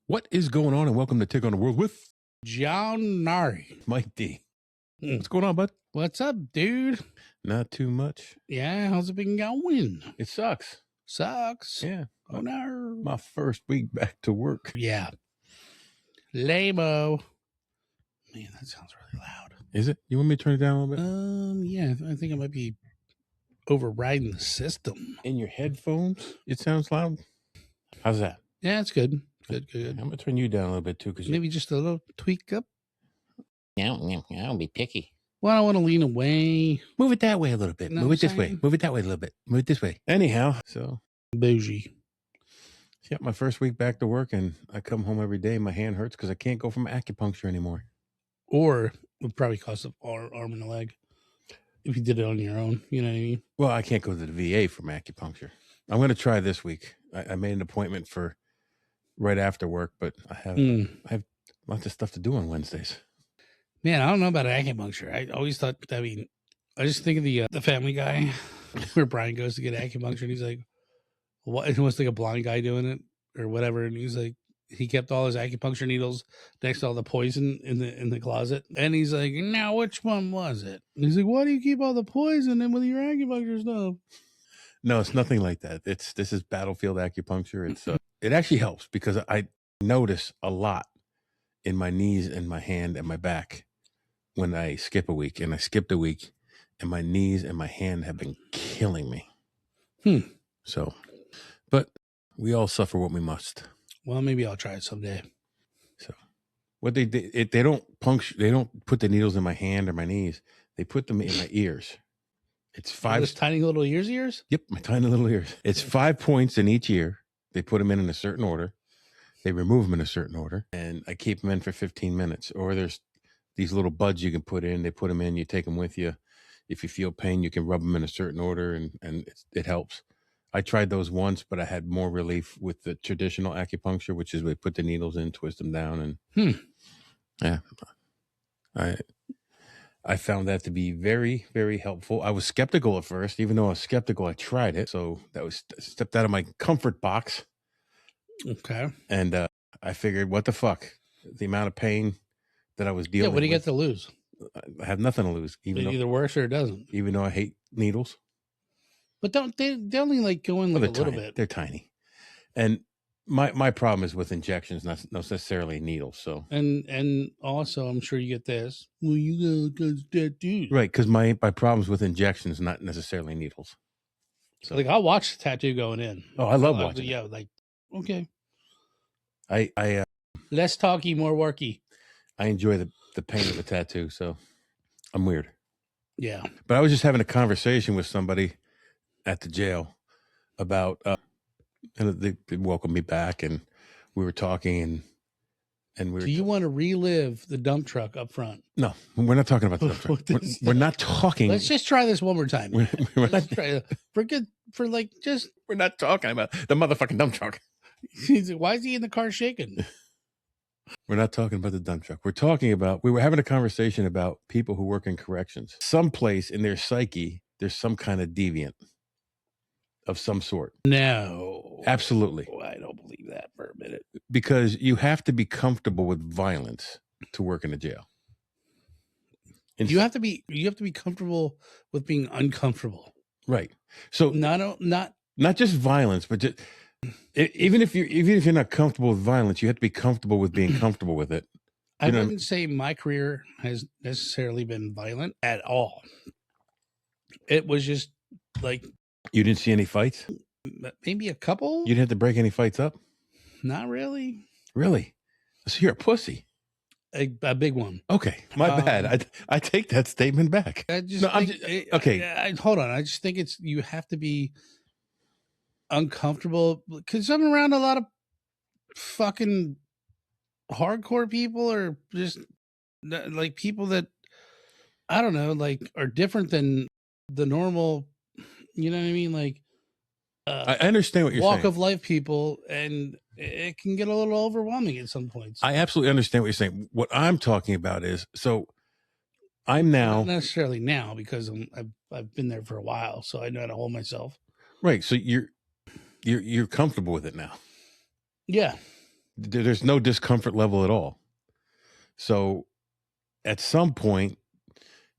What is going on? And welcome to Take on the World with John Nari. Mike D. What's going on, bud? What's up, dude? Not too much. Yeah, how's it been going? It sucks. Sucks. Yeah. Oh, no. My first week back to work. Yeah. Lame-o. Man, that sounds really loud. Is it? You want me to turn it down a little bit? Yeah, I think I might be overriding the system. In your headphones, it sounds loud. How's that? Yeah, it's good. Good. I'm going to turn you down a little bit too. Because Maybe just a little tweak up. I'll be picky. Well, I want to lean away. Move it that way a little bit. Know Move what it this I'm way. saying? Move it that way a little bit. Move it this way. Anyhow, so Bougie. yeah, my first week back to work, and I come home every day. My hand hurts because I can't go from acupuncture anymore. Or it would probably cost an arm and a leg if you did it on your own. You know what I mean? Well, I can't go to the VA from acupuncture. I'm going to try this week. I made an appointment for right after work, but I have lots of stuff to do on Wednesdays. Man, I don't know about acupuncture. I always thought, I just think of the Family Guy where Brian goes to get acupuncture and he's like, what? It was like a blind guy doing it or whatever. And he's like, he kept all his acupuncture needles next to all the poison in the closet. And he's like, now which one was it? And he's like, why do you keep all the poison in with your acupuncture stuff? No, it's nothing like that. This is battlefield acupuncture. It's it actually helps because I notice a lot in my knees and my hand and my back when I skip a week. And I skipped a week, and my knees and my hand have been killing me. So, but we all suffer what we must. Well, maybe I'll try it someday. So, what they did, they don't puncture. They don't put the needles in my hand or my knees. They put them in my ears. It's 5 Those tiny little ears? Yep, my tiny little ears. It's 5 points in each ear. They put them in a certain order. They remove them in a certain order, and I keep them in for 15 minutes. Or there's these little buds you can put in. They put them in. You take them with you. If you feel pain, you can rub them in a certain order, and it helps. I tried those once, but I had more relief with the traditional acupuncture, which is we put the needles in, twist them down, and yeah, I found that to be very, very helpful. I was skeptical at first. Even though I was skeptical, I tried it. So that was stepped out of my comfort box. Okay. And I figured, what the fuck? The amount of pain that I was dealing with. Yeah, what do you get to lose? I have nothing to lose. It either works or it doesn't. Even though I hate needles. But they only like go in like a little bit. They're tiny. And my problem is with injections, not necessarily needles. So and also I'm sure you get this. Well, you go tattoos. right, because my problems with injections, not necessarily needles. So like I'll watch the tattoo going in. Oh, I love watching. Yeah, like okay. I less talky, more worky. I enjoy the pain of a tattoo, so I'm weird. Yeah. But I was just having a conversation with somebody at the jail about and they welcomed me back, and we were talking, and we were. Do you want to relive the dump truck up front? No, we're not talking about the dump truck. We're not talking. Let's just try this one more time. Let's try we're not talking about the motherfucking dump truck. Why is he in the car shaking? We're not talking about the dump truck. We were having a conversation about people who work in corrections. Someplace in their psyche, there's some kind of deviant of some sort. No. Absolutely. Oh, I don't believe that for a minute. Because you have to be comfortable with violence to work in a jail. You have to be comfortable with being uncomfortable. Right. So not just violence, but just even if you're not comfortable with violence, you have to be comfortable with being comfortable with it. I wouldn't say my career has necessarily been violent at all. It was just like, you didn't see any fights? Maybe a couple. You didn't have to break any fights up? Not really. Really? So you're a pussy. A big one. Okay, my bad. I take that statement back. Okay. Hold on. I just think you have to be uncomfortable because I'm around a lot of fucking hardcore people, or just like people that I don't know, like are different than the normal. You know what I mean? Like, I understand what you're saying. Walk of life people, and it can get a little overwhelming at some points. I absolutely understand what you're saying. What I'm talking about is, so I'm now not necessarily now because I've been there for a while, so I know how to hold myself. Right. So you're comfortable with it now. Yeah. There's no discomfort level at all. So at some point,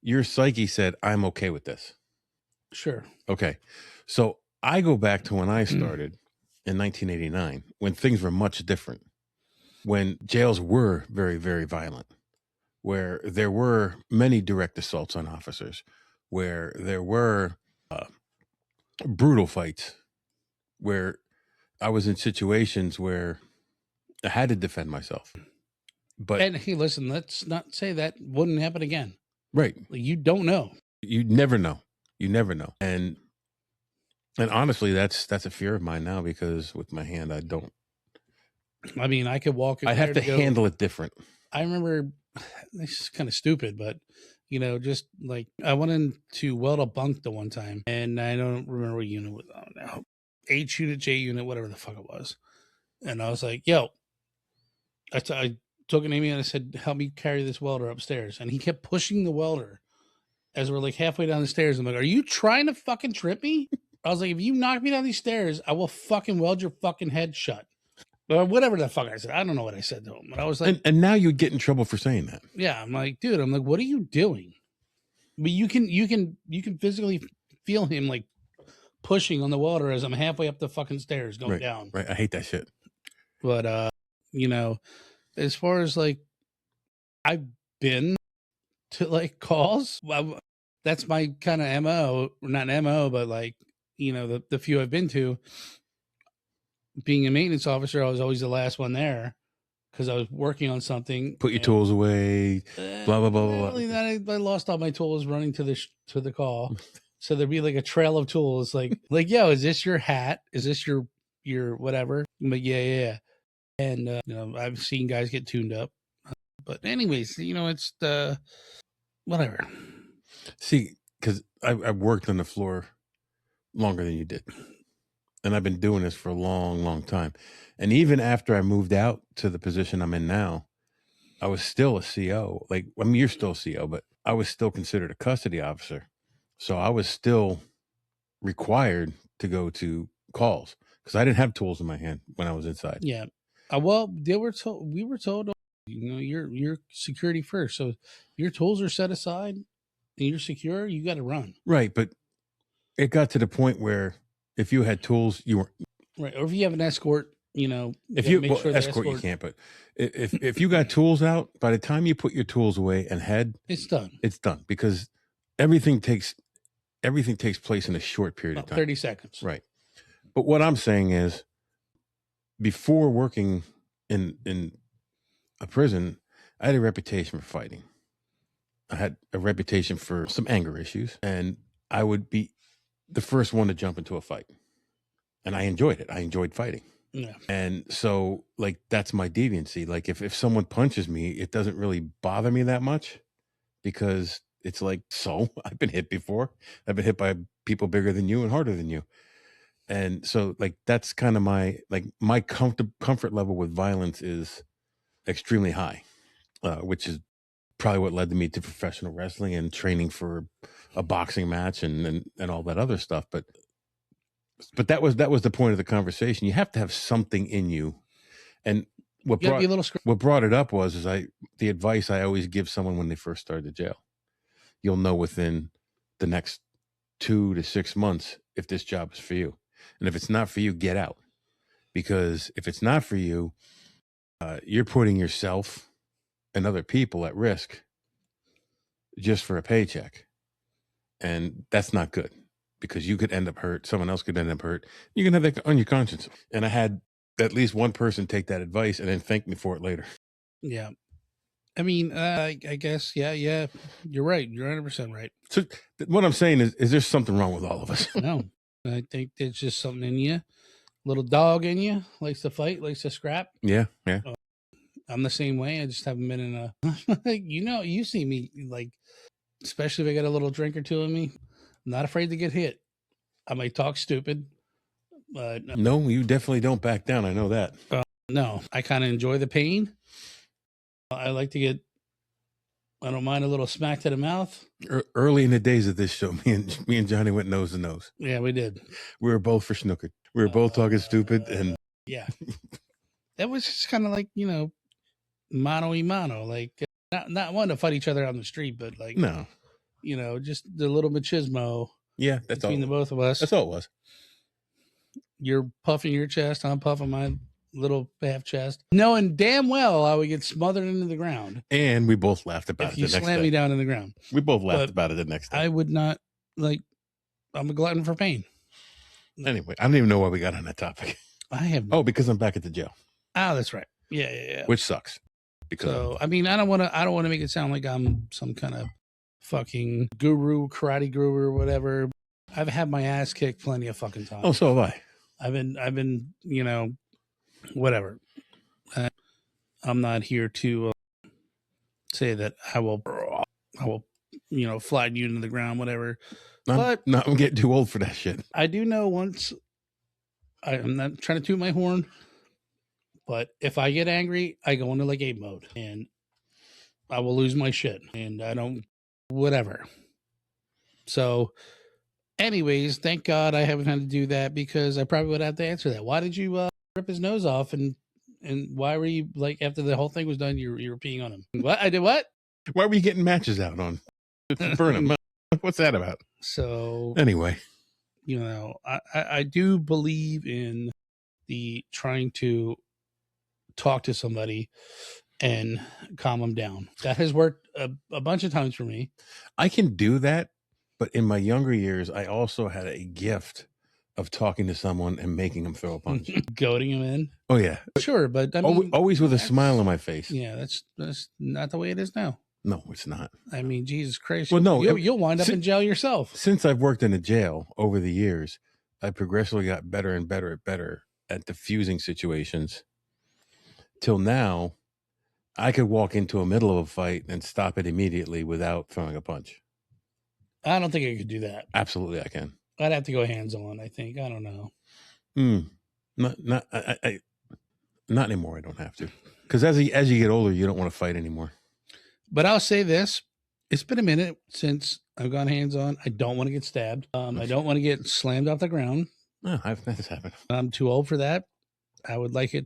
your psyche said, I'm okay with this. Sure. Okay. So I go back to when I started in 1989, when things were much different, when jails were very, very violent, where there were many direct assaults on officers, where there were brutal fights, where I was in situations where I had to defend myself. But And hey, listen, let's not say that wouldn't happen again. right, Like, you don't know. you never know. You never know. And honestly, that's a fear of mine now, because with my hand, I don't. I mean, I could walk. I have to handle it different. I remember, this is kind of stupid, but just like I went in to weld a bunk the one time, and I don't remember what unit was on now, H unit, J unit, whatever the fuck it was. And I was like, yo, I took an Amy and I said, help me carry this welder upstairs. And he kept pushing the welder as we're like halfway down the stairs. I'm like, are you trying to fucking trip me? I was like, if you knock me down these stairs, I will fucking weld your fucking head shut. Or whatever the fuck I said. I don't know what I said to him. But I was like, and now you'd get in trouble for saying that. yeah, I'm like, dude, I'm like, what are you doing? But you can physically feel him like pushing on the welder as I'm halfway up the fucking stairs going down. Right. I hate that shit. But as far as like I've been to like calls, well, that's my kind of MO, not MO, but like, the few I've been to, being a maintenance officer, I was always the last one there because I was working on something. Put your tools away, blah, blah, blah, blah. I lost all my tools running to the call. So there'd be like a trail of tools, like, yo, is this your hat? Is this your whatever? But yeah. And, I've seen guys get tuned up. But anyways, it's the whatever. See, because I've worked on the floor longer than you did. And I've been doing this for a long, long time. And even after I moved out to the position I'm in now, I was still a CO. Like, I mean, you're still a CO, but I was still considered a custody officer. So I was still required to go to calls because I didn't have tools in my hand when I was inside. Yeah. Well, we were told, you're security first. So your tools are set aside and you're secure, you got to run. Right. But it got to the point where if you had tools, you weren't. Right. Or if you have an escort, if you escort, you can't. But if you got tools out, by the time you put your tools away and head, it's done. It's done because everything takes place in a short period of time. 30 seconds. Right. But what I'm saying is, before working in a prison, I had a reputation for fighting. I had a reputation for some anger issues, and I would be the first one to jump into a fight. And I enjoyed it. I enjoyed fighting. Yeah. And so, like, that's my deviancy. Like, if someone punches me, it doesn't really bother me that much because it's like, so I've been hit before. I've been hit by people bigger than you and harder than you. And so, like, that's kind of my comfort level with violence is extremely high, which is probably what led me to professional wrestling and training for a boxing match and all that other stuff. But that was the point of the conversation. You have to have something in you. And what brought it up was the advice I always give someone when they first start the jail. You'll know within the next 2 to 6 months if this job is for you. And if it's not for you, get out. Because if it's not for you, you're putting yourself and other people at risk just for a paycheck. And that's not good because you could end up hurt. Someone else could end up hurt. You can have that on your conscience. And I had at least one person take that advice and then thank me for it later. Yeah. I mean, I guess, yeah. You're right. You're 100% right. So what I'm saying is there something wrong with all of us? No, I think there's just something in you. Little dog in you, likes to fight, likes to scrap. Yeah. I'm the same way. I just haven't been in a, you see me, like, especially if I got a little drink or two in me, I'm not afraid to get hit. I might talk stupid, but no, you definitely don't back down. I know that. No, I kind of enjoy the pain. I like to I don't mind a little smack to the mouth. Early in the days of this show, me and Johnny went nose to nose. Yeah, we did. We were both for snooker. We were both talking stupid and yeah. That was just kind of like, mano y mano, like not wanting to fight each other on the street, but like, No. just the little machismo Yeah, that's between the all. both of us. That's all it was. You're puffing your chest, I'm puffing my little half chest, knowing damn well I would get smothered into the ground. And we both laughed about if it you the next slam day. me down in the ground. We both laughed But about it the next day. I would not, like, I'm a glutton for pain. Anyway, I don't even know why we got on that topic. I have. Oh, because I'm back at the jail, Oh, that's right. Yeah. which sucks. Because So I mean, I don't want to make it sound like I'm some kind of fucking guru, karate guru, or whatever. I've had my ass kicked plenty of fucking times. oh, so have I. I've been, whatever. I'm not here to say that I will, flatten you into the ground, whatever. I'm getting too old for that shit. I do know once. I'm not trying to toot my horn, but if I get angry, I go into like ape mode and I will lose my shit and I don't, whatever. So, anyways, thank God I haven't had to do that because I probably would have to answer that. Why did you rip his nose off and why were you like after the whole thing was done? You were peeing on him. What? I did what? Why were you getting matches out on? Burn them. What's that about? So anyway, I do believe in the trying to talk to somebody and calm them down. That has worked a bunch of times for me. I can do that, but in my younger years, I also had a gift of talking to someone and making them throw a punch. Goading them in. Oh yeah, sure, but I mean, always with a smile on my face. Yeah, that's not the way it is now. No, it's not. I mean, Jesus Christ. Well, no, you'll wind up in jail yourself. Since I've worked in a jail over the years, I progressively got better and better at diffusing situations. Till now, I could walk into a middle of a fight and stop it immediately without throwing a punch. I don't think I could do that. Absolutely, I can. I'd have to go hands on. I think. I don't know. Not anymore. I don't have to, because as you get older, you don't want to fight anymore. But I'll say this: it's been a minute since I've gone hands on. I don't want to get stabbed. I don't want to get slammed off the ground. No, that's happened. I'm too old for that. I would like it,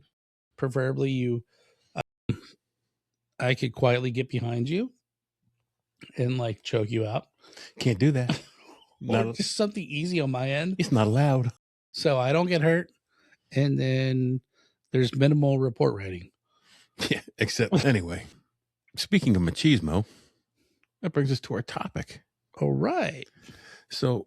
preferably you. I could quietly get behind you and like choke you out. Can't do that. Or just something easy on my end. It's not allowed. So I don't get hurt. And then there's minimal report writing. Yeah, except anyway. Speaking of machismo, that brings us to our topic. All right. So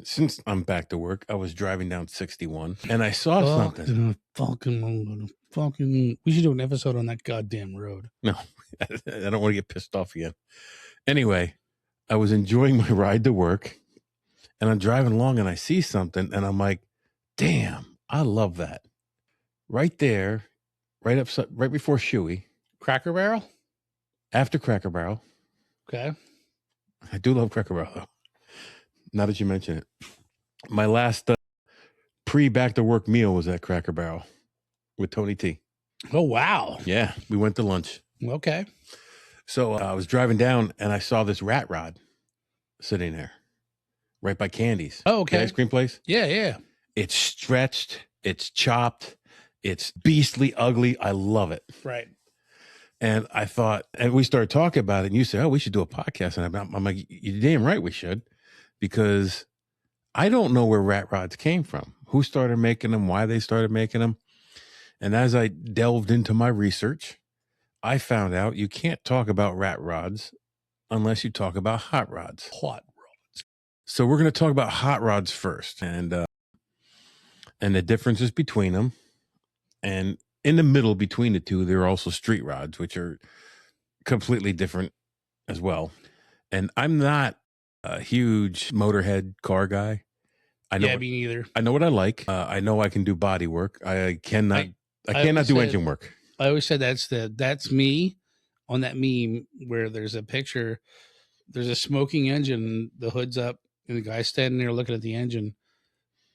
since I'm back to work, I was driving down 61 and I saw something. We should do an episode on that goddamn road. No, I don't want to get pissed off again. Anyway, I was enjoying my ride to work and I'm driving along and I see something and I'm like, damn, I love that. Right there, right before Shoey. Cracker Barrel? After Cracker Barrel. Okay. I do love Cracker Barrel though. Now that you mention it. My last pre-back to work meal was at Cracker Barrel with Tony T. Oh, wow. Yeah, we went to lunch. Okay. So I was driving down and I saw this rat rod sitting there right by Candy's. Oh, okay. The ice cream place. Yeah. It's stretched. It's chopped. It's beastly ugly. I love it. Right. And I thought, and we started talking about it and you said, oh, we should do a podcast. And I'm like, you're damn right we should, because I don't know where rat rods came from, who started making them, why they started making them. And as I delved into my research, I found out you can't talk about rat rods unless you talk about hot rods. Hot rods. So we're going to talk about hot rods first and the differences between them. And in the middle between the two, there are also street rods, which are completely different as well. And I'm not a huge motorhead car guy. Me neither. I know what I like. I know I can do body work. I cannot do engine work. I always said that's me on that meme where there's a picture, there's a smoking engine, the hood's up, and the guy's standing there looking at the engine,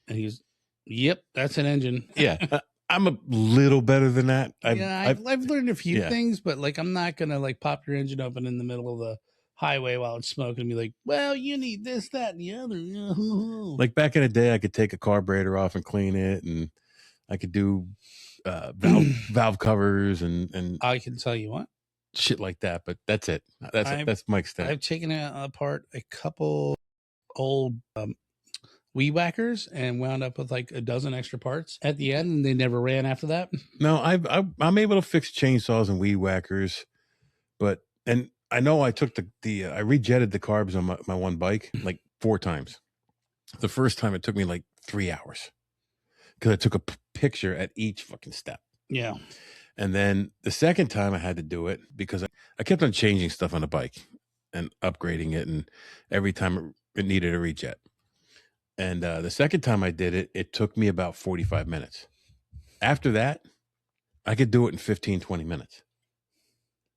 and he's, yep, that's an engine. Yeah. I'm a little better than that. I've learned a few things, but like I'm not gonna like pop your engine open in the middle of the highway while it's smoking and be like, well, you need this, that, and the other. Like back in the day, I could take a carburetor off and clean it, and I could do valve covers and I can tell you what. shit like that. But that's it. That's my extent. I've taken apart a couple old weed whackers and wound up with like a dozen extra parts at the end, and they never ran after that. No, I'm able to fix chainsaws and weed whackers, and I know I took I rejetted the carbs on my one bike like 4 times. The first time it took me like 3 hours because I took a picture at each fucking step. Yeah. And then the second time I had to do it because I kept on changing stuff on the bike and upgrading it, and every time it needed a rejet. And the second time I did it, it took me about 45 minutes. After that, I could do it in 15, 20 minutes.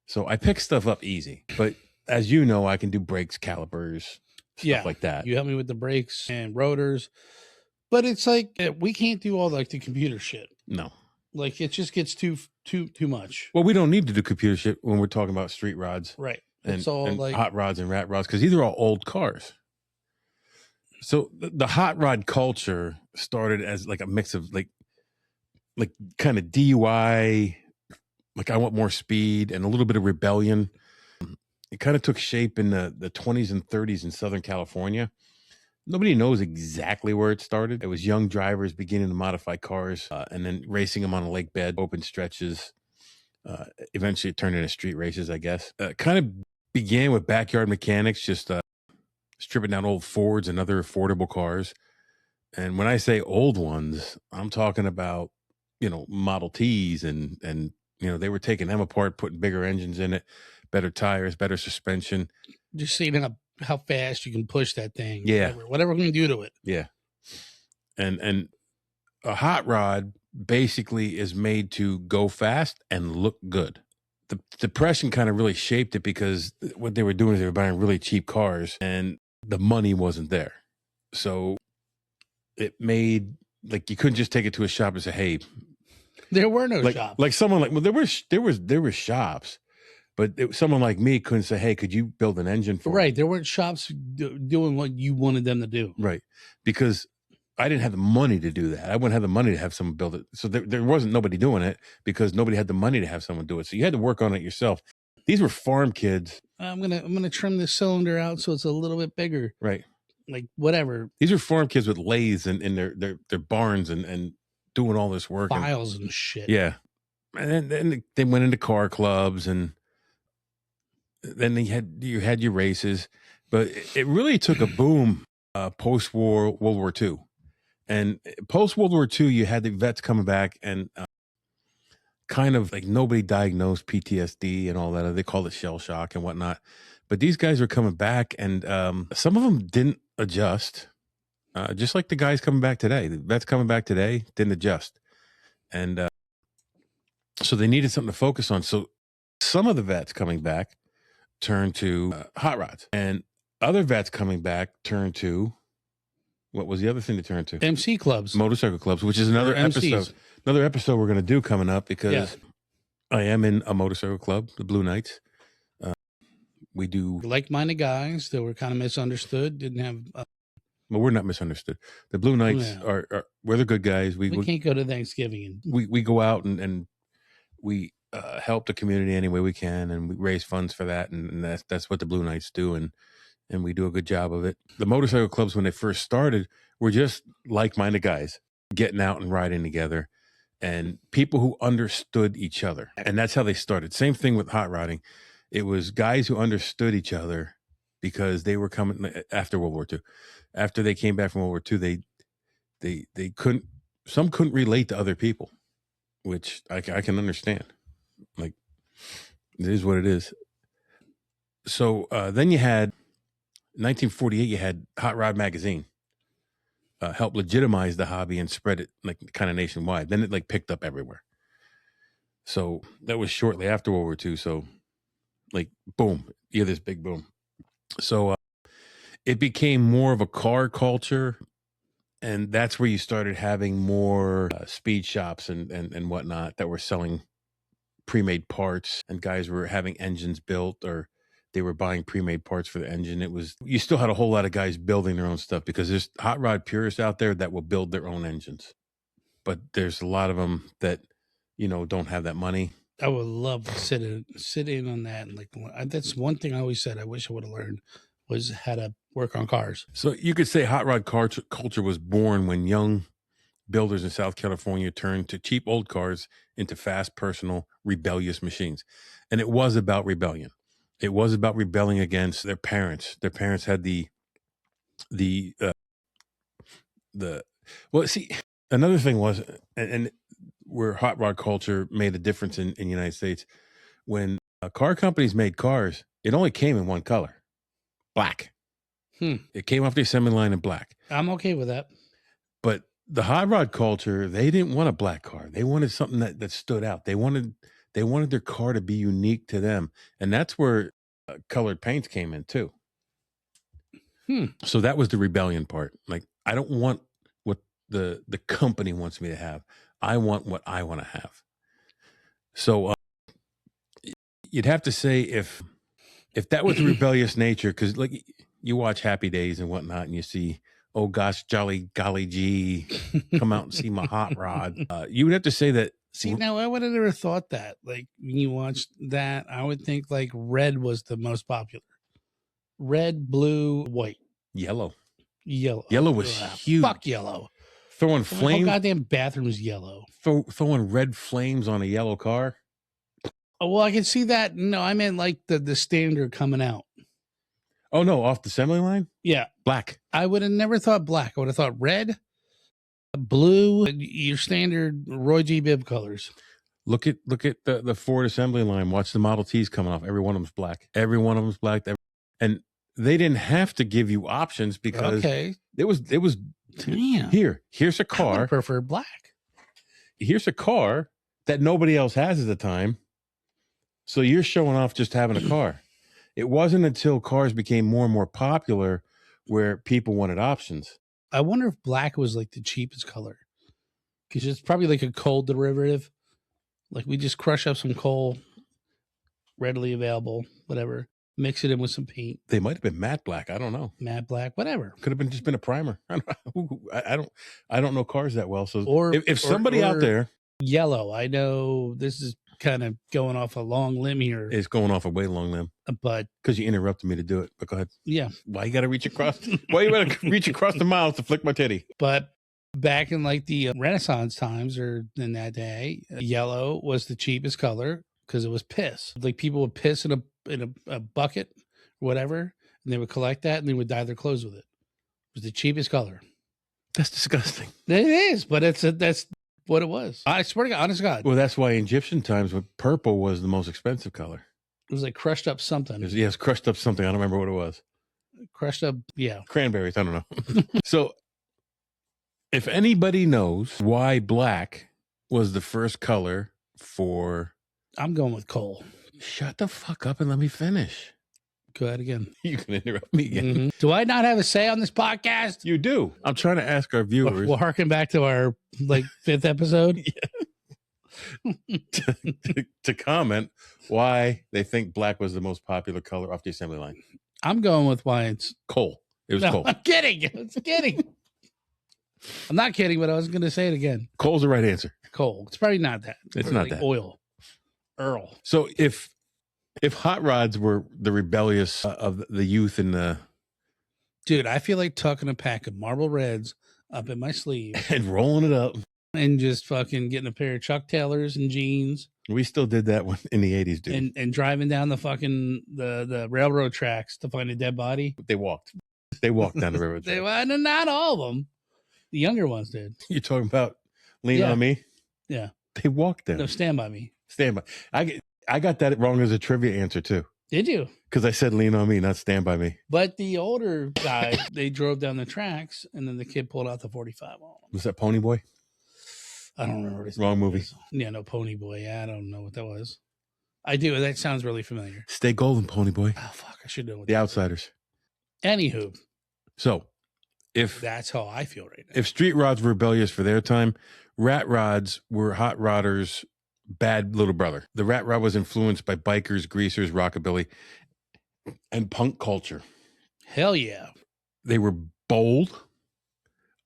So I pick stuff up easy. But as you know, I can do brakes, calipers, stuff like that. You help me with the brakes and rotors. But it's like we can't do all like the computer shit. No. Like it just gets too much. Well, we don't need to do computer shit when we're talking about street rods. Right. And, it's all and like hot rods and rat rods because these are all old cars. So the hot rod culture started as like a mix of like kind of DUI, like I want more speed and a little bit of rebellion. It kind of took shape in the 20s and 30s in Southern California. Nobody knows exactly where it started. It was young drivers beginning to modify cars and then racing them on a lake bed, open stretches. Eventually it turned into street races, I guess. Kind of began with backyard mechanics, just stripping down old Fords and other affordable cars. And when I say old ones, I'm talking about, Model Ts and they were taking them apart, putting bigger engines in it, better tires, better suspension. Just seeing how fast you can push that thing. Yeah. Whatever we can do to it. Yeah. And a hot rod basically is made to go fast and look good. The Depression kind of really shaped it because what they were doing is they were buying really cheap cars and the money wasn't there. So it made like you couldn't just take it to a shop and say, hey, there were no shops. Like someone like, well, there were shops, but someone like me couldn't say, hey, could you build an engine for me? There weren't shops doing what you wanted them to do. Right. Because I didn't have the money to do that. I wouldn't have the money to have someone build it. So there wasn't nobody doing it because nobody had the money to have someone do it. So you had to work on it yourself. These were farm kids. I'm gonna trim this cylinder out so it's a little bit bigger. Right. Like whatever. These are farm kids with lathes in their barns and doing all this work. Files and shit. Yeah. And then they went into car clubs and then you had your races. But it really took a boom post-war World War II. And post-World War II, you had the vets coming back and kind of like nobody diagnosed PTSD and all that. They called it shell shock and whatnot. But these guys were coming back and some of them didn't adjust. Just like the guys coming back today. The vets coming back today didn't adjust. And so they needed something to focus on. So some of the vets coming back turned to hot rods. And other vets coming back turned to, what was the other thing to turn to? MC clubs. Motorcycle clubs, which is another episode. Another episode we're going to do coming up because I am in a motorcycle club, the Blue Knights. We do like-minded guys that were kind of misunderstood, didn't have... well, we're not misunderstood. The Blue Knights are we're the good guys. We can't go to Thanksgiving. We go out and we help the community any way we can, and we raise funds for that, and that's what the Blue Knights do, and we do a good job of it. The motorcycle clubs, when they first started, were just like-minded guys getting out and riding together, and people who understood each other, and that's how they started. Same thing with hot rodding. It was guys who understood each other because they were coming after World War II. After they came back from World War II, they couldn't relate to other people, which I can understand. Like, it is what it is. So then you had 1948. You had Hot Rod Magazine help legitimize the hobby and spread it like kind of nationwide. Then it like picked up everywhere. So that was shortly after World War II. So like boom, you had this big boom. So it became more of a car culture, and that's where you started having more speed shops and whatnot that were selling pre-made parts, and guys were having engines built, or they were buying pre-made parts for the engine. You still had a whole lot of guys building their own stuff because there's hot rod purists out there that will build their own engines, but there's a lot of them that don't have that money. I would love to sit in on that. And that's one thing I always said I wish I would have learned was how to work on cars. So you could say hot rod culture was born when young builders in South California turned to cheap old cars into fast, personal, rebellious machines. And it was about rebellion. It was about rebelling against their parents. Their parents had another thing was, and where hot rod culture made a difference in the United States, when car companies made cars, it only came in one color, black. It came off the assembly line in black. I'm okay with that. But the hot rod culture, they didn't want a black car. They wanted something that stood out. They wanted their car to be unique to them. And that's where colored paints came in too. So that was the rebellion part. Like, I don't want what the company wants me to have. I want what I want to have. So you'd have to say if that was the rebellious nature, because like you watch Happy Days and whatnot, and you see, oh gosh, jolly golly gee, come out and see my hot rod. You would have to say that. See, now I would have never thought that. Like when you watched that, I would think like red was the most popular. Red, blue, white, yellow. Yellow was huge. Fuck yellow. Throwing The flames. whole goddamn bathroom is yellow. Throwing red flames on a yellow car. Oh, well, I can see that. No, I meant like the standard coming out. Oh no, off the assembly line? Yeah. Black. I would have never thought black. I would have thought red, blue, your standard Roy G. Biv colors. Look at the Ford assembly line. Watch the Model Ts coming off. Every one of them's black. Every one of them's black. And they didn't have to give you options because it was damn. Here's a I car. would prefer black. Here's a car that nobody else has at the time. So you're showing off just having a car. It wasn't until cars became more and more popular where people wanted options. I wonder if black was like the cheapest color. Because it's probably like a coal derivative. Like we just crush up some coal, readily available, whatever. Mix it in with some paint. They might have been matte black. I don't know. Matte black, whatever. Could have just been a primer. I don't know cars that well. So Or if somebody out there, yellow. I know this is kind of going off a long limb here. It's going off a way long limb. But because you interrupted me to do it. But go ahead. Yeah. Why you got to reach across? Why you got to reach across the miles to flick my titty? But back in like the Renaissance times, or in that day, yellow was the cheapest color because it was piss. Like people would piss in a bucket or whatever, and they would collect that and they would dye their clothes with it. It was the cheapest color. That's disgusting. It is, but that's what it was. I swear to God, honest to God. Well, that's why in Egyptian times, purple was the most expensive color. It was like crushed up something. Yes, crushed up something. I don't remember what it was. Crushed up, yeah. Cranberries. I don't know. So, if anybody knows why black was the first color for... I'm going with coal. Shut the fuck up and let me finish. Go ahead again. You can interrupt me again. Mm-hmm. Do I not have a say on this podcast? You do. I'm trying to ask our viewers. We'll harken back to our like 5th episode. to comment why they think black was the most popular color off the assembly line. I'm going with why it's coal. It was coal. I'm kidding. I was kidding. I'm not kidding, but I was going to say it again. Coal's the right answer. Coal. It's probably not that. It's not like that. Oil. Earl. So if hot rods were the rebellious of the youth and the... Dude, I feel like tucking a pack of Marble Reds up in my sleeve. And rolling it up. And just fucking getting a pair of Chuck Taylors and jeans. We still did that in the 80s, dude. And driving down the fucking the railroad tracks to find a dead body. They walked down the railroad tracks. Not all of them. The younger ones did. You're talking about Lean on Me? Yeah. They walked down. No, Stand By Me. Stand By. I got that wrong as a trivia answer too. Did you? Because I said Lean on Me, not Stand By Me. But the older guy, they drove down the tracks, and then the kid pulled out the 45 on him. Was that Pony Boy? I don't remember. Wrong movie. Yeah, no, Pony Boy. Yeah, I don't know what that was. I do. That sounds really familiar. Stay golden, Pony Boy. Oh, fuck. I should know what The Outsiders. Anywho. So, if... That's how I feel right now. If street rods were rebellious for their time, rat rods were hot rodders' bad little brother. The rat rod was influenced by bikers, greasers, rockabilly, and punk culture. Hell yeah. They were bold,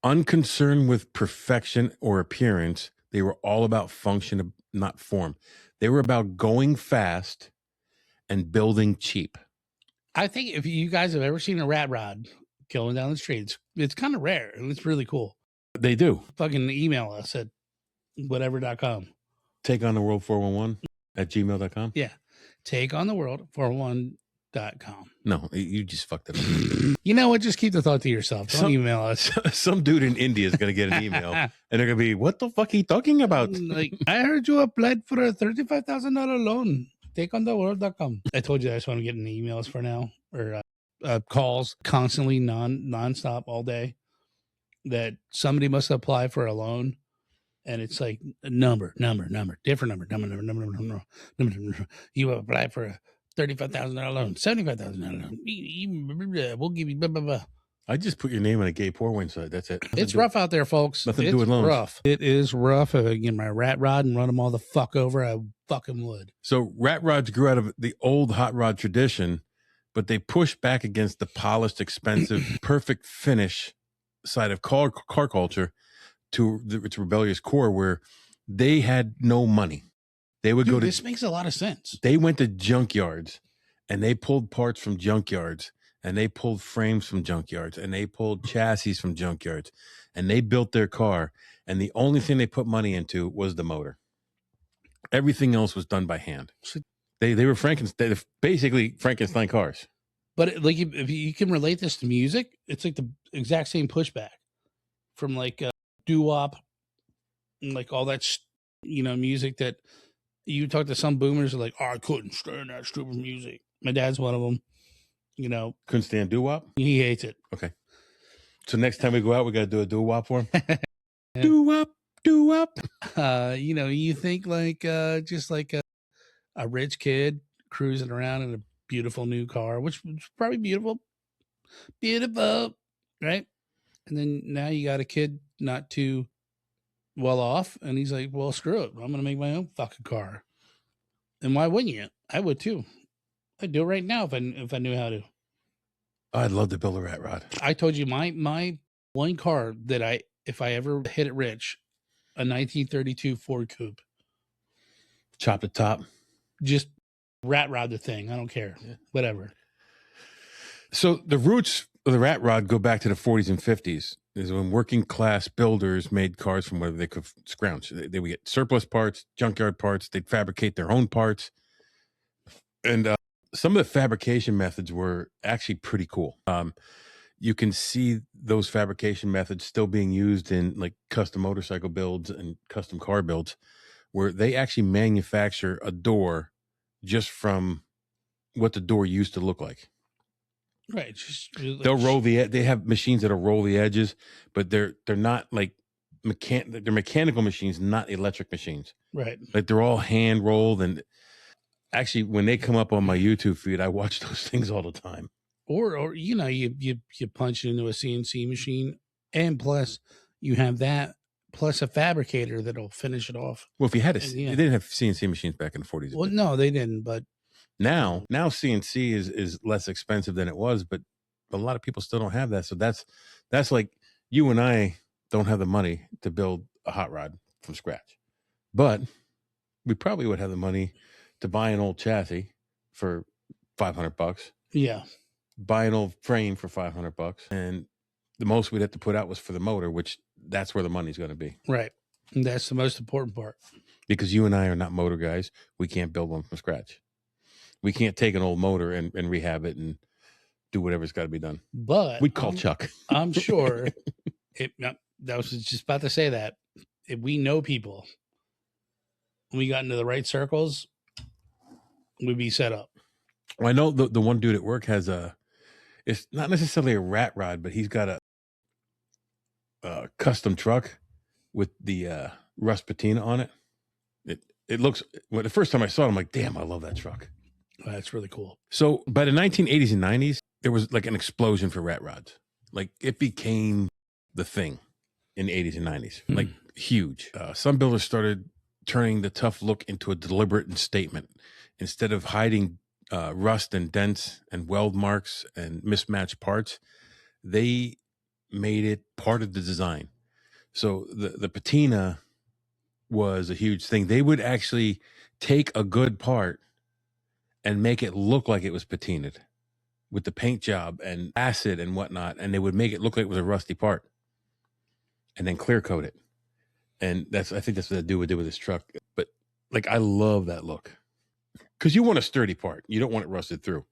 unconcerned with perfection or appearance. They were all about function not form. They were about going fast and building cheap. I think if you guys have ever seen a rat rod going down the street, it's kind of rare and it's really cool. They do. Fucking email us at whatever.com. Take on the world 411 at gmail.com. Yeah. Take on the world 411.com. No, you just fucked it up. You know what? Just keep the thought to yourself. Don't email us. Some dude in India is going to get an email and they're going to be, what the fuck are you talking about? Like, I heard you applied for a $35,000 loan. Takeontheworld.com. I told you I just want to get in emails for now, or calls constantly, nonstop all day, that somebody must apply for a loan. And it's like number, different number. You apply for a $35,000 loan, $75,000 loan. We'll give you blah, blah, blah. I just put your name on a gay porn website. That's it. It's rough out there, folks. Nothing to It's do with loans. rough. It is rough. If I get my rat rod and run them all the fuck over, I fucking would. So rat rods grew out of the old hot rod tradition, but they pushed back against the polished, expensive, perfect finish side of car culture to its rebellious core, where they had no money. They would go to. This makes a lot of sense. They went to junkyards, and they pulled parts from junkyards, and they pulled frames from junkyards, and they pulled chassis from junkyards, and they built their car. And the only thing they put money into was the motor. Everything else was done by hand. They were basically Frankenstein cars. But like, if you can relate this to music, it's like the exact same pushback from like doo-wop and like all that, music that you talk to some boomers are like, oh, I couldn't stand that stupid music. My dad's one of them. Couldn't stand doo-wop? He hates it. Okay. So next time we go out, we got to do a doo-wop for him. Doo-wop, doo-wop. You think like just like a rich kid cruising around in a beautiful new car, which is probably beautiful, right? And then now you got a kid not too well off, and he's like, well, screw it. I'm going to make my own fucking car. And why wouldn't you? I would too. I'd do it right now if I knew how to. I'd love to build a rat rod. I told you my one car that if I ever hit it rich, a 1932 Ford Coupe. Chop the top. Just rat rod the thing. I don't care. Yeah. Whatever. So the roots of the rat rod go back to the 40s and 50s. Is when working class builders made cars from whatever they could scrounge. They would get surplus parts, junkyard parts. They'd fabricate their own parts. And some of the fabrication methods were actually pretty cool. You can see those fabrication methods still being used in like custom motorcycle builds and custom car builds, where they actually manufacture a door just from what the door used to look like. Right. They'll roll they have machines that'll roll the edges, but they're not like they're mechanical machines, not electric machines. Right. Like they're all hand rolled. And actually, when they come up on my YouTube feed, I watch those things all the time. Or you punch into a CNC machine, and plus you have that, plus a fabricator that'll finish it off. Well, if you had they didn't have CNC machines back in the 40s. Well, no, they didn't. But now CNC is less expensive than it was, but a lot of people still don't have that. So that's like you and I don't have the money to build a hot rod from scratch, but we probably would have the money to buy an old chassis for $500. Yeah. Buy an old frame for $500, and the most we'd have to put out was for the motor, which that's where the money's going to be. Right. And that's the most important part. Because you and I are not motor guys. We can't build one from scratch. We can't take an old motor and rehab it and do whatever's got to be done. But we'd call Chuck. I'm sure that was just about to say that if we know people, when we got into the right circles, we'd be set up. Well, I know the one dude at work has it's not necessarily a rat rod, but he's got a custom truck with the rust patina on it. It looks, well, the first time I saw it, I'm like, damn, I love that truck. Oh, that's really cool. So by the 1980s and 90s, there was like an explosion for rat rods. Like it became the thing in the 80s and 90s, like huge. Some builders started turning the tough look into a deliberate statement. Instead of hiding rust and dents and weld marks and mismatched parts, they made it part of the design. So the patina was a huge thing. They would actually take a good part and make it look like it was patinaed with the paint job and acid and whatnot, and they would make it look like it was a rusty part and then clear coat it. And I think that's what they do with this truck. But like, I love that look because you want a sturdy part. You don't want it rusted through.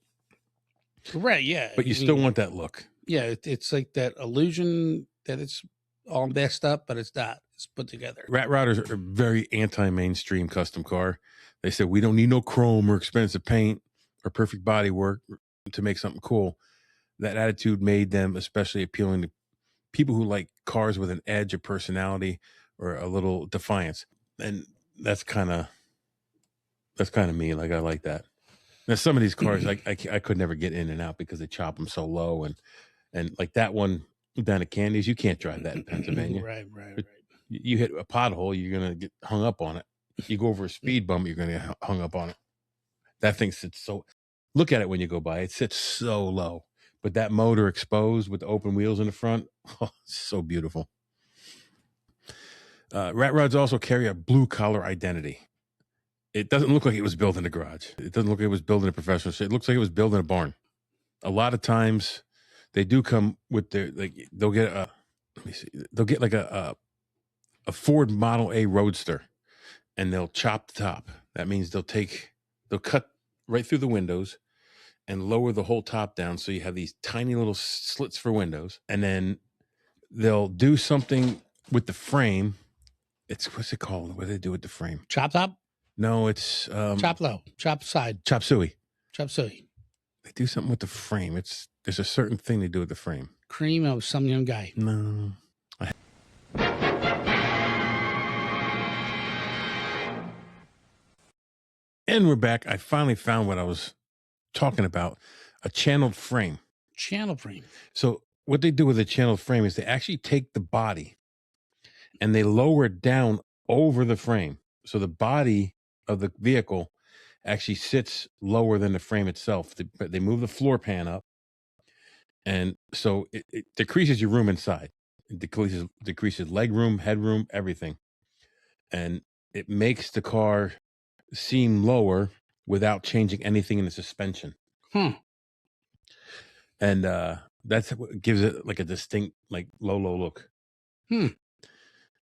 Right, yeah. But you still want that look. Yeah, it's like that illusion that it's all messed up, but it's not. It's put together. Rat Rodders are very anti-mainstream custom car. They said, we don't need no chrome or expensive paint or perfect body work to make something cool. That attitude made them especially appealing to people who like cars with an edge of personality or a little defiance. And that's kind of me. Like, I like that. Now, some of these cars, I could never get in and out because they chop them so low. And like that one down at Candy's, you can't drive that in Pennsylvania. Right. You hit a pothole, you're going to get hung up on it. You go over a speed bump, you're going to get hung up on it. That thing sits so, look at it when you go by. It sits so low. But that motor exposed with the open wheels in the front, so beautiful. Rat Rods also carry a blue-collar identity. It doesn't look like it was built in a garage. It doesn't look like it was built in a professional shop. It looks like it was built in a barn. A lot of times, they do come with their, like, they'll get like a Ford Model A Roadster, and they'll chop the top. That means they'll cut right through the windows and lower the whole top down, so you have these tiny little slits for windows. And then they'll do something with the frame. What's it called? What do they do with the frame? Chop top? No, it's chop low, chop side, chop suey. Chop suey. They do something with the frame. There's a certain thing they do with the frame. Cream of some young guy. No. And we're back. I finally found what I was talking about, a channeled frame. Channel frame. So what they do with a channeled frame is they actually take the body and they lower it down over the frame. So the body of the vehicle actually sits lower than the frame itself. They move the floor pan up, and so it decreases your room inside. It decreases leg room, headroom, everything. And it makes the car seem lower without changing anything in the suspension. And that's what gives it like a distinct, like low look.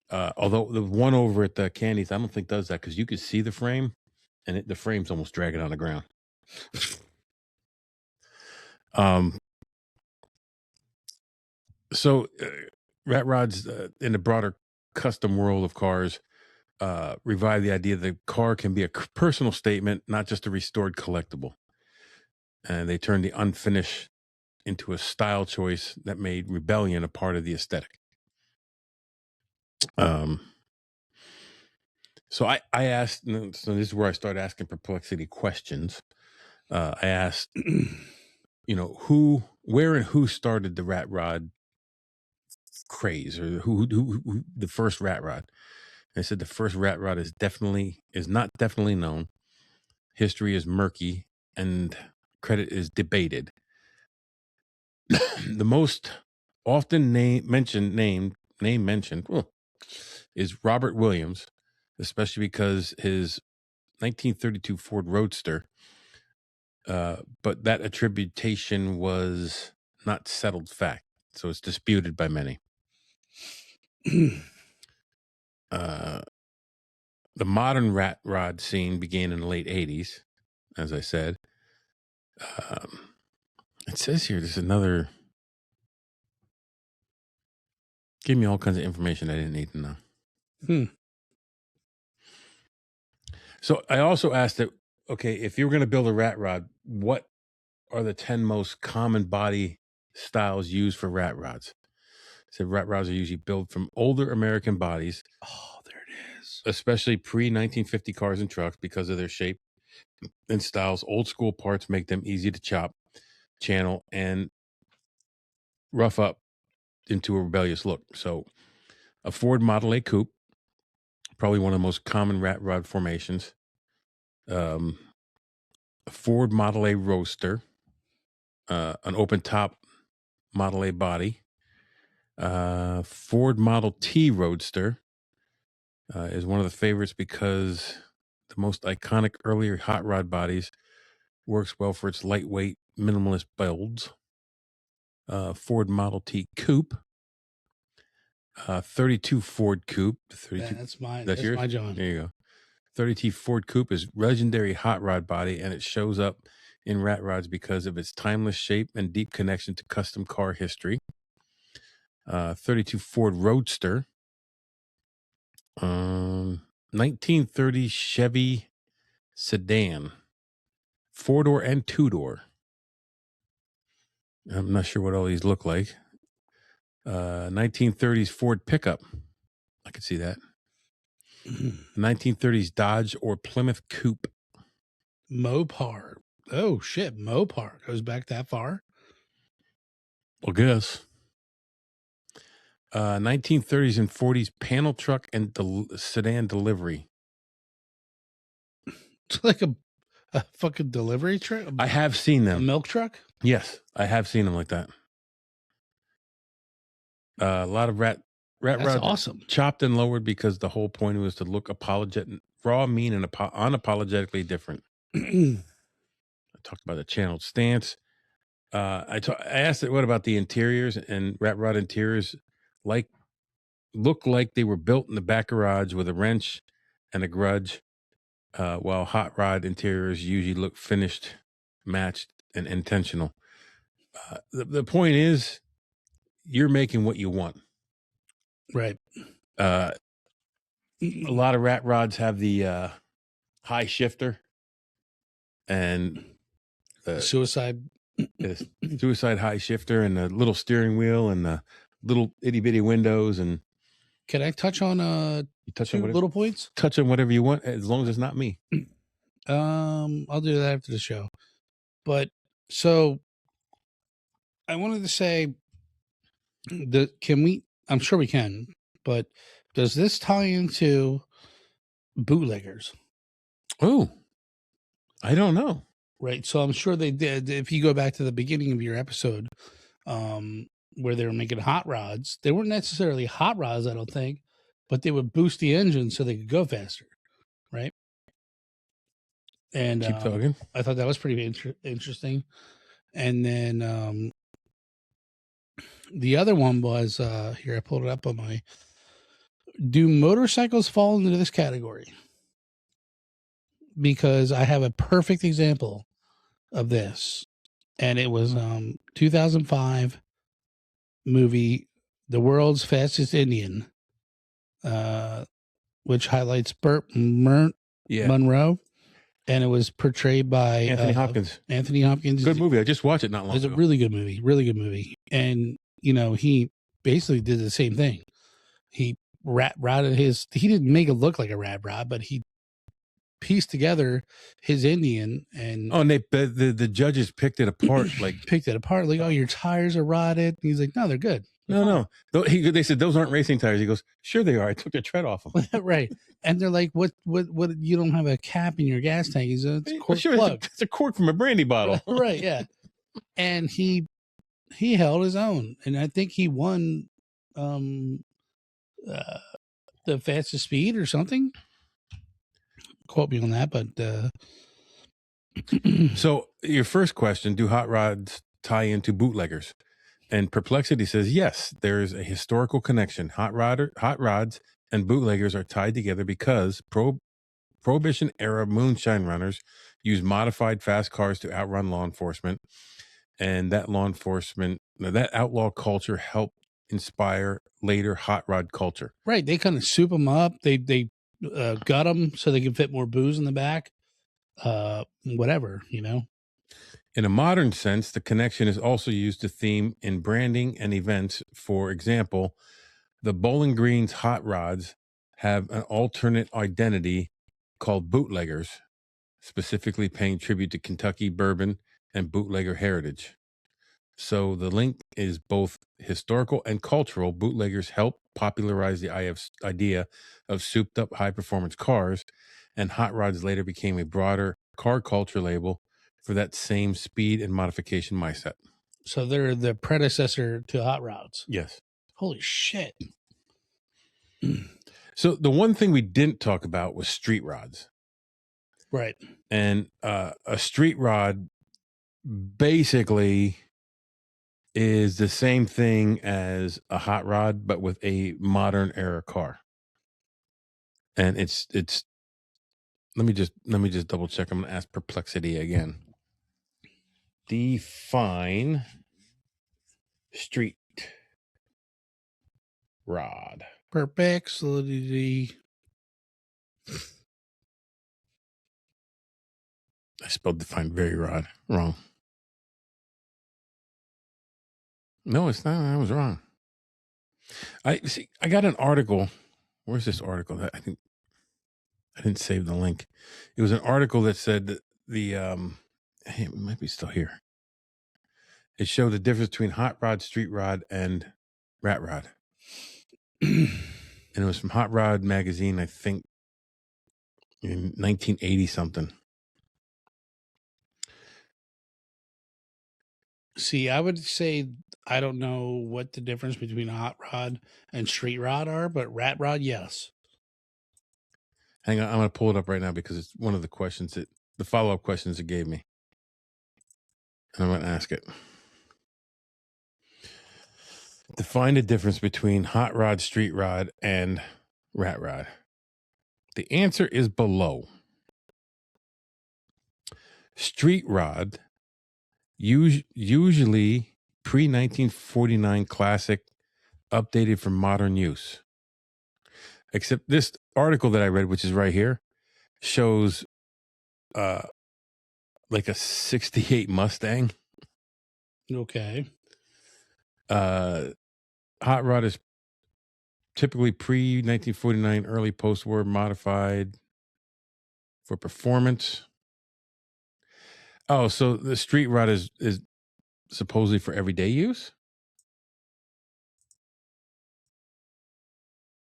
Although the one over at the Candy's, I don't think does that, because you could see the frame, and the frame's almost dragging on the ground. So Rat Rods in the broader custom world of cars revive the idea that the car can be a personal statement, not just a restored collectible. And they turned the unfinished into a style choice that made rebellion a part of the aesthetic. So I asked, so this is where I started asking perplexity questions. I asked, where and who started the rat rod craze, or who the first rat rod. And I said the first rat rod is not definitely known. History is murky, and credit is debated. The most often mentioned is Robert Williams, especially because his 1932 Ford Roadster, but that attribution was not settled fact, so it's disputed by many. The modern rat rod scene began in the late 80s, as I said. It says here, there's another... Give me all kinds of information I didn't need to know. So I also asked that, okay, if you were going to build a rat rod, what are the 10 most common body styles used for rat rods? I said rat rods are usually built from older American bodies. Oh, there it is. Especially pre-1950 cars and trucks because of their shape and styles. Old school parts make them easy to chop, channel, and rough up into a rebellious look. So a Ford Model A coupe, probably one of the most common rat rod formations. A Ford Model A Roadster, an open top Model A body, Ford Model T Roadster, is one of the favorites because the most iconic earlier hot rod bodies works well for its lightweight, minimalist builds. Ford Model T Coupe, 32 Ford Coupe. 32, that's mine. that's That's yours? my John. There you go. 30T Ford Coupe is legendary hot rod body, and it shows up in rat rods because of its timeless shape and deep connection to custom car history. 32 Ford Roadster. 1930 Chevy sedan, 4-door and 2-door. I'm not sure what all these look like. 1930s Ford pickup. I could see that. 1930s Dodge or Plymouth Coupe. Mopar. Oh shit, Mopar goes back that far. Well, guess. 1930s and 40s panel truck and sedan delivery. It's like a fucking delivery truck. I have seen A them. milk truck. Yes, I have seen them like that. A lot of rat That's rods awesome. chopped and lowered because the whole point was to look apologetic, raw, mean, and unapologetically different. I talked about the channeled stance. I asked it, what about the interiors? And rat rod interiors look like they were built in the back garage with a wrench and a grudge, while hot rod interiors usually look finished, matched, and intentional. The point is, you're making what you want. Right. A lot of rat rods have the high shifter and the Suicide. suicide high shifter and the little steering wheel and the little itty bitty windows. And Can I touch on you touch two on whatever, little points? touch on whatever you want, as long as it's not me. I'll do that after the show. But so I wanted to say I'm sure we can, but does this tie into bootleggers? Oh, I don't know. Right. So I'm sure they did. If you go back to the beginning of your episode, where they were making hot rods, they weren't necessarily hot rods, I don't think, but they would boost the engine so they could go faster. Right. And Keep talking. I thought that was pretty interesting. And then the other one was here, I pulled it up on my. Do motorcycles fall into this category? Because I have a perfect example of this. And it was 2005 movie, The World's Fastest Indian, which highlights Burt Munro. And it was portrayed by Anthony Hopkins. Anthony Hopkins. Good movie. I just watched it not long ago. It's a really good movie. Really good movie. And, he basically did the same thing. He rodded he didn't make it look like a rat rod, but he pieced together his Indian and the judges picked it apart, like oh, your tires are rotted. And he's like, no, they're good. No. They said those aren't racing tires. He goes, sure they are. I took the tread off them. Right. And they're like, what? You don't have a cap in your gas tank? He's it's a cork sure, plug. it's a cork from a brandy bottle. Right. Yeah. And he held his own, and I think he won the fastest speed or something. Quote me on that, but So your first question, do hot rods tie into bootleggers? And Perplexity says, yes, there is a historical connection. Hot rods and bootleggers are tied together because Prohibition era moonshine runners used modified fast cars to outrun law enforcement. And that that outlaw culture helped inspire later hot rod culture. Right. They kind of soup them up. They gut them so they can fit more booze in the back. Whatever, In a modern sense, the connection is also used to theme in branding and events. For example, the Bowling Green's hot rods have an alternate identity called bootleggers, specifically paying tribute to Kentucky bourbon and bootlegger heritage. So the link is both historical and cultural. Bootleggers helped popularize the idea of souped up high performance cars, and hot rods later became a broader car culture label for that same speed and modification mindset. So they're the predecessor to hot rods. Yes. Holy shit. So the one thing we didn't talk about was street rods. Right. And a street rod basically is the same thing as a hot rod, but with a modern era car. And it's let me just double check. I'm gonna ask Perplexity again. Define street rod. Perplexity. I spelled define very wrong. No, it's not. I was wrong. I got an article. Where's this article? That I didn't save the link. It was an article that said that hey, it might be still here. It showed the difference between hot rod, street rod, and rat rod. And it was from Hot Rod magazine, I think, in 1980 something. See, I would say I don't know what the difference between a hot rod and street rod are, but rat rod, yes. Hang on, I'm going to pull it up right now because it's one of the questions the follow-up questions it gave me. And I'm going to ask it. Define the difference between hot rod, street rod, and rat rod. The answer is below. Street rod, usually pre-1949 classic, updated for modern use. Except this article that I read, which is right here, shows like a 68 Mustang. Okay. Hot rod is typically pre-1949, early post-war, modified for performance. Oh, so the street rod is supposedly for everyday use?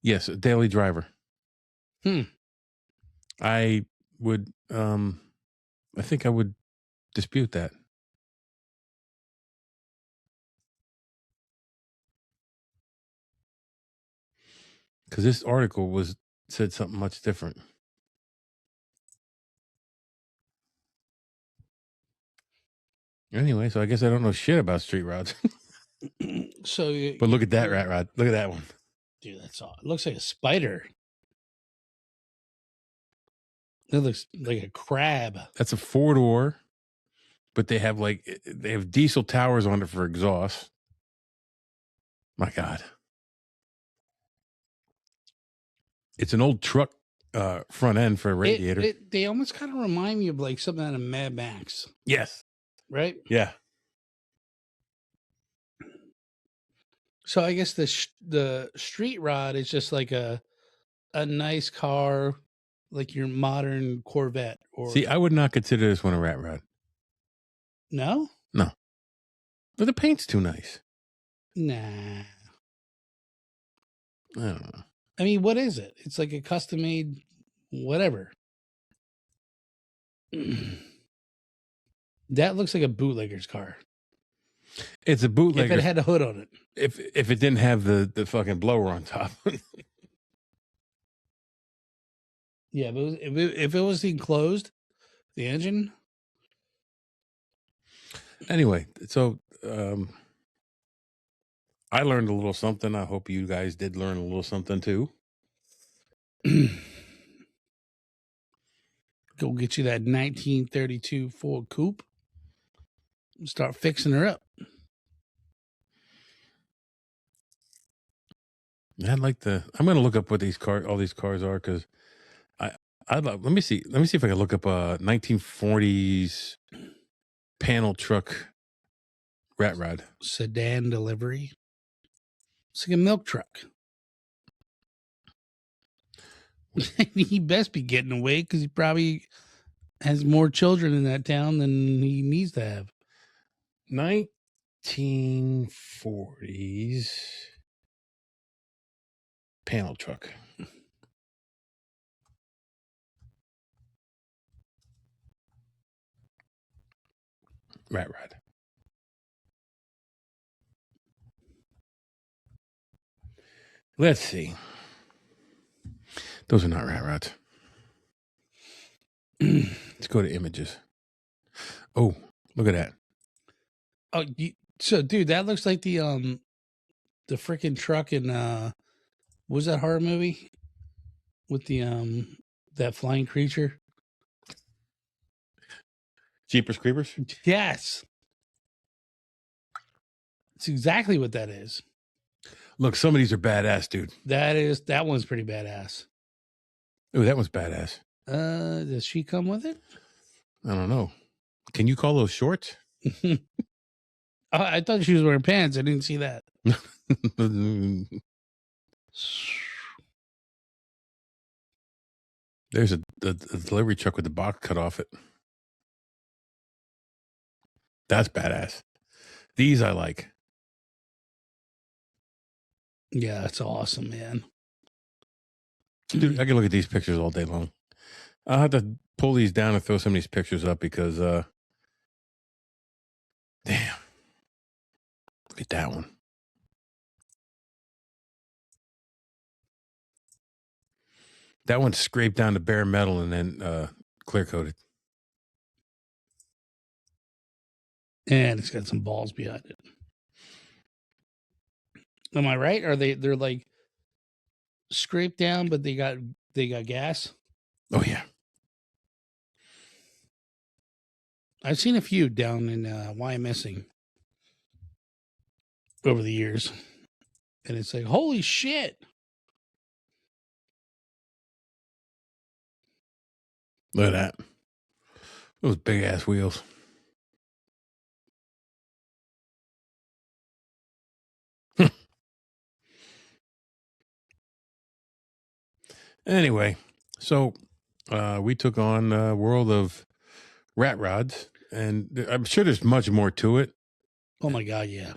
Yes, a daily driver. I would I think I would dispute that. Because this article said something much different. Anyway, so I guess I don't know shit about street rods. So, But look at that rat rod. Look at that one. dude, that's all. It looks like a spider. It looks like a crab. That's a 4-door, but they have diesel towers on it for exhaust. My God. It's an old truck front end for a radiator. They almost kind of remind me of like something out of Mad Max. Yes. Right? Yeah. So I guess the street rod is just like a nice car, like your modern Corvette. Or See, I would not consider this one a rat rod. No? No. But the paint's too nice. Nah. I don't know. I mean, what is it? It's like a custom made whatever. That looks like a bootlegger's car. It's a bootlegger. If it had a hood on it. If it didn't have the fucking blower on top. Yeah, but if it was enclosed, the engine. Anyway, so I learned a little something. I hope you guys did learn a little something too. Go get you that 1932 Ford Coupe. Start fixing her up. I'm going to look up what all these cars are because let me see if I can look up a 1940s panel truck rat rod. Sedan delivery. It's like a milk truck. He best be getting away because he probably has more children in that town than he needs to have. 1940s panel truck. Rat rod. Let's see. Those are not rat rods. Let's go to images. Oh, look at that. Oh, so dude, that looks like the freaking truck in what was that horror movie with the that flying creature? Jeepers Creepers? Yes. It's exactly what that is. Look, some of these are badass, dude. That one's pretty badass. Oh, that one's badass. Does she come with it? I don't know. Can you call those shorts? I thought she was wearing pants. I didn't see that. There's a delivery truck with the box cut off it. That's badass. These I like. Yeah, that's awesome, man. Dude, I can look at these pictures all day long. I'll have to pull these down and throw some of these pictures up because, damn. Look at that one. That one's scraped down to bare metal and then clear coated. And it's got some balls behind it. Am I right? Are they're like scraped down, but they got gas? Oh yeah. I've seen a few down in YMSing over the years. And it's like, holy shit. Look at that. Those big ass wheels. Anyway, so we took on a world of rat rods, and I'm sure there's much more to it. Oh my God, yeah.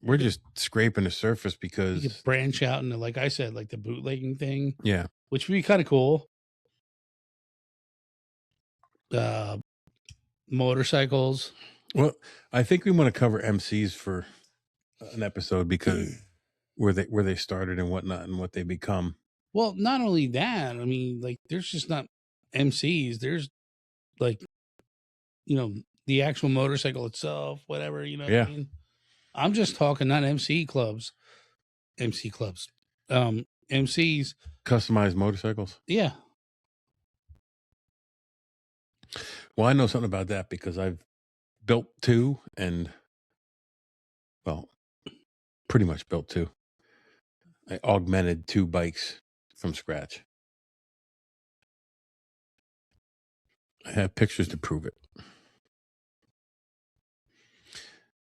We're just scraping the surface You because could branch out into, like I said, like the bootlegging thing. yeah, Which would be kind of cool. Motorcycles. well, I think we want to cover MCs for an episode because where they started and whatnot and what they become. Well, not only that, I mean, like, there's just not MCs. There's like, the actual motorcycle itself, whatever, what Yeah. I mean? I'm just talking not MC clubs. MCs. Customized motorcycles. Yeah. Well, I know something about that because I've built two and, well, pretty much built two. I augmented two bikes from scratch. I have pictures to prove it.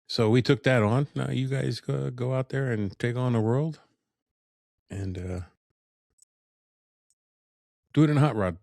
So we took that on. Now you guys go out there and take on the world and do it in a hot rod.